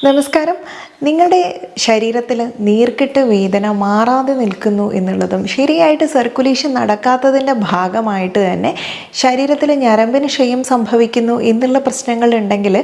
നമസ്കാരം. നിങ്ങളുടെ ശരീരത്തിൽ നീർക്കെട്ട് വേദന മാറാതെ നിൽക്കുന്നു എന്നുള്ളതും ശരിയായിട്ട് സർക്കുലേഷൻ നടക്കാത്തതിൻ്റെ ഭാഗമായിട്ട് തന്നെ ശരീരത്തിൽ ഞരമ്പിന് ക്ഷയം സംഭവിക്കുന്നു എന്നുള്ള പ്രശ്നങ്ങളുണ്ടെങ്കിൽ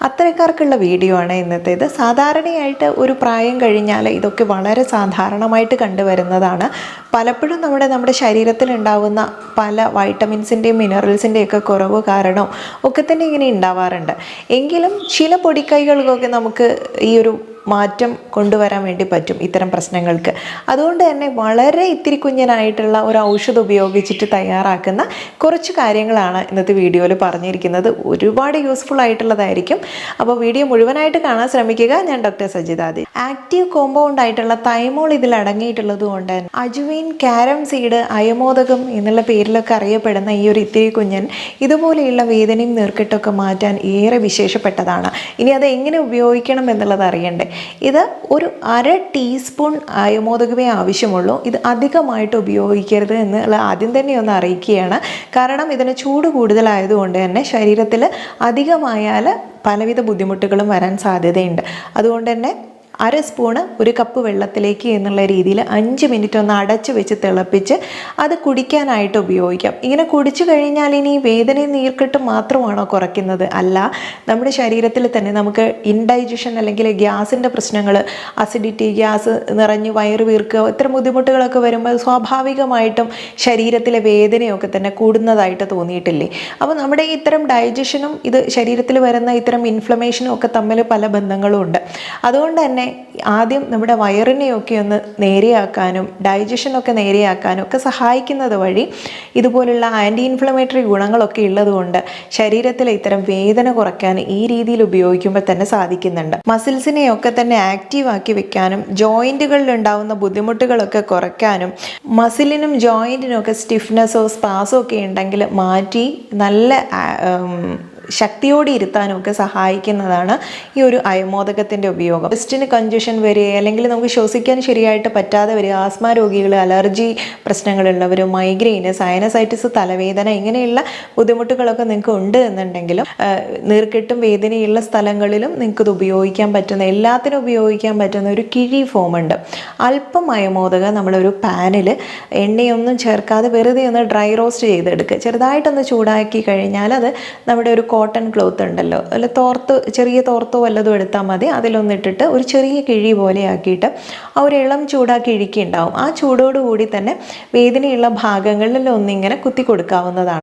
അത്തരക്കാർക്കുള്ള വീഡിയോ ആണ് ഇന്നത്തേത്. സാധാരണയായിട്ട് ഒരു പ്രായം കഴിഞ്ഞാൽ ഇതൊക്കെ വളരെ സാധാരണമായിട്ട് കണ്ടുവരുന്നതാണ്. പലപ്പോഴും നമ്മുടെ ശരീരത്തിൽ ഉണ്ടാകുന്ന പല വൈറ്റമിൻസിൻ്റെയും മിനറൽസിൻ്റെയൊക്കെ കുറവ് കാരണം ഒക്കെ തന്നെ ഇങ്ങനെ ഉണ്ടാവാറുണ്ട്. എങ്കിലും ചില പൊടിക്കൈകൾക്കൊക്കെ നമുക്ക് ഈ ഒരു മാറ്റം കൊണ്ടുവരാൻ വേണ്ടി പറ്റും ഇത്തരം പ്രശ്നങ്ങൾക്ക്. അതുകൊണ്ട് തന്നെ വളരെ ഇത്തിരി കുഞ്ഞനായിട്ടുള്ള ഒരു ഔഷധം ഉപയോഗിച്ചിട്ട് തയ്യാറാക്കുന്ന കുറച്ച് കാര്യങ്ങളാണ് ഇന്നത്തെ വീഡിയോയിൽ പറഞ്ഞിരിക്കുന്നത്. ഒരുപാട് യൂസ്ഫുൾ ആയിട്ടുള്ളതായിരിക്കും. അപ്പോൾ വീഡിയോ മുഴുവനായിട്ട് കാണാൻ ശ്രമിക്കുക. ഞാൻ ഡോക്ടർ സജിതാദി. ആക്റ്റീവ് കോമ്പൗണ്ട് ആയിട്ടുള്ള തൈമോൾ ഇതിൽ അടങ്ങിയിട്ടുള്ളത് കൊണ്ട് തന്നെ അജുവൈൻ, കാരം സീഡ്, അയമോദകം എന്നുള്ള പേരിലൊക്കെ അറിയപ്പെടുന്ന ഈ ഒരു ഇത്തിരി കുഞ്ഞൻ ഇതുപോലെയുള്ള വേദനയും നീർക്കെട്ടൊക്കെ മാറ്റാൻ ഏറെ വിശേഷപ്പെട്ടതാണ്. ഇനി അത് എങ്ങനെ ഉപയോഗിക്കണം എന്നുള്ളത് അറിയണ്ടേ. ഇത് ഒരു 1/2 ടീസ്പൂൺ അയമോദകമേ ആവശ്യമുള്ളൂ. ഇത് അധികമായിട്ട് ഉപയോഗിക്കരുത് എന്നുള്ള ആദ്യം തന്നെ ഒന്ന് അറിയിക്കുകയാണ്. കാരണം ഇതിന് ചൂട് കൂടുതലായതുകൊണ്ട് തന്നെ ശരീരത്തിൽ അധികമായാൽ പലവിധ ബുദ്ധിമുട്ടുകളും വരാൻ സാധ്യതയുണ്ട്. അതുകൊണ്ട് തന്നെ 1/2 സ്പൂണ് 1 കപ്പ് വെള്ളത്തിലേക്ക് എന്നുള്ള രീതിയിൽ 5 മിനിറ്റ് ഒന്ന് അടച്ചു വെച്ച് തിളപ്പിച്ച് അത് കുടിക്കാനായിട്ട് ഉപയോഗിക്കാം. ഇങ്ങനെ കുടിച്ചു കഴിഞ്ഞാൽ ഇനി വേദനയും നീർക്കെട്ടും മാത്രമാണോ കുറയ്ക്കുന്നത്? അല്ല, നമ്മുടെ ശരീരത്തിൽ തന്നെ നമുക്ക് ഇൻഡൈജഷൻ അല്ലെങ്കിൽ ഗ്യാസിൻ്റെ പ്രശ്നങ്ങൾ, അസിഡിറ്റി, ഗ്യാസ് നിറഞ്ഞ് വയറ് വീർക്കുക, ഇത്തരം ബുദ്ധിമുട്ടുകളൊക്കെ വരുമ്പോൾ സ്വാഭാവികമായിട്ടും ശരീരത്തിലെ വേദനയൊക്കെ തന്നെ കൂടുന്നതായിട്ട് തോന്നിയിട്ടില്ലേ? അപ്പോൾ നമ്മുടെ ഇത്തരം ഡൈജഷനും ഇത് ശരീരത്തിൽ വരുന്ന ഇത്തരം ഇൻഫ്ലമേഷനും ഒക്കെ തമ്മിൽ പല ബന്ധങ്ങളും ഉണ്ട്. അതുകൊണ്ട് തന്നെ ആദ്യം നമ്മുടെ വയറിനെയൊക്കെ ഒന്ന് നേരെയാക്കാനും ഡൈജഷനൊക്കെ നേരെയാക്കാനും ഒക്കെ സഹായിക്കുന്നത് വഴി ഇതുപോലുള്ള ആൻറ്റി ഇൻഫ്ലമേറ്ററി ഗുണങ്ങളൊക്കെ ഉള്ളതുകൊണ്ട് ശരീരത്തിലെ ഇത്തരം വേദന കുറയ്ക്കാൻ ഈ രീതിയിൽ ഉപയോഗിക്കുമ്പോൾ തന്നെ സാധിക്കുന്നുണ്ട്. മസിൽസിനെയൊക്കെ തന്നെ ആക്റ്റീവ് ആക്കി വെക്കാനും ജോയിൻറ്റുകളിൽ ഉണ്ടാകുന്ന ബുദ്ധിമുട്ടുകളൊക്കെ കുറയ്ക്കാനും മസിലിനും ജോയിൻറ്റിനും ഒക്കെ സ്റ്റിഫ്നെസ്സോ സ്പാസോ ഒക്കെ ഉണ്ടെങ്കിൽ മാറ്റി നല്ല ശക്തിയോടെ ഇരുത്താനും ഒക്കെ സഹായിക്കുന്നതാണ് ഈ ഒരു അയമോദകത്തിൻ്റെ ഉപയോഗം. ചെസ്റ്റിന് കൺജഷൻ വരിക, അല്ലെങ്കിൽ നമുക്ക് ശ്വസിക്കാൻ ശരിയായിട്ട് പറ്റാതെ വരിക, ആസ്മ രോഗികൾ, അലർജി പ്രശ്നങ്ങളുള്ളവർ, മൈഗ്രെയിന്, സൈനസൈറ്റിസ്, തലവേദന ഇങ്ങനെയുള്ള ബുദ്ധിമുട്ടുകളൊക്കെ നിങ്ങൾക്ക് ഉണ്ട് എന്നുണ്ടെങ്കിലും നീർക്കെട്ടും വേദനയുള്ള സ്ഥലങ്ങളിലും നിങ്ങൾക്കിത് ഉപയോഗിക്കാൻ പറ്റുന്ന, എല്ലാത്തിനും ഉപയോഗിക്കാൻ പറ്റുന്ന ഒരു കിഴി ഫോമുണ്ട്. അല്പം അയമോദകം നമ്മളൊരു പാനിൽ എണ്ണയൊന്നും ചേർക്കാതെ വെറുതെ ഒന്ന് ഡ്രൈ റോസ്റ്റ് ചെയ്തെടുക്കുക. ചെറുതായിട്ടൊന്ന് ചൂടാക്കി കഴിഞ്ഞാൽ അത് നമ്മുടെ ഒരു കോട്ടൺ ക്ലോത്ത് ഉണ്ടല്ലോ, അല്ല തോർത്ത്, ചെറിയ തോർത്തോ വല്ലതും എടുത്താൽ മതി. അതിലൊന്നിട്ടിട്ട് ഒരു ചെറിയ കിഴി പോലെ ആക്കിയിട്ട് ആ ഒരു ഇളം ചൂടാക്കി ഇഴുക്കി ഉണ്ടാവും. ആ ചൂടോടുകൂടി തന്നെ വേദനയുള്ള ഭാഗങ്ങളിൽ ഒന്നിങ്ങനെ കുത്തി കൊടുക്കാവുന്നതാണ്.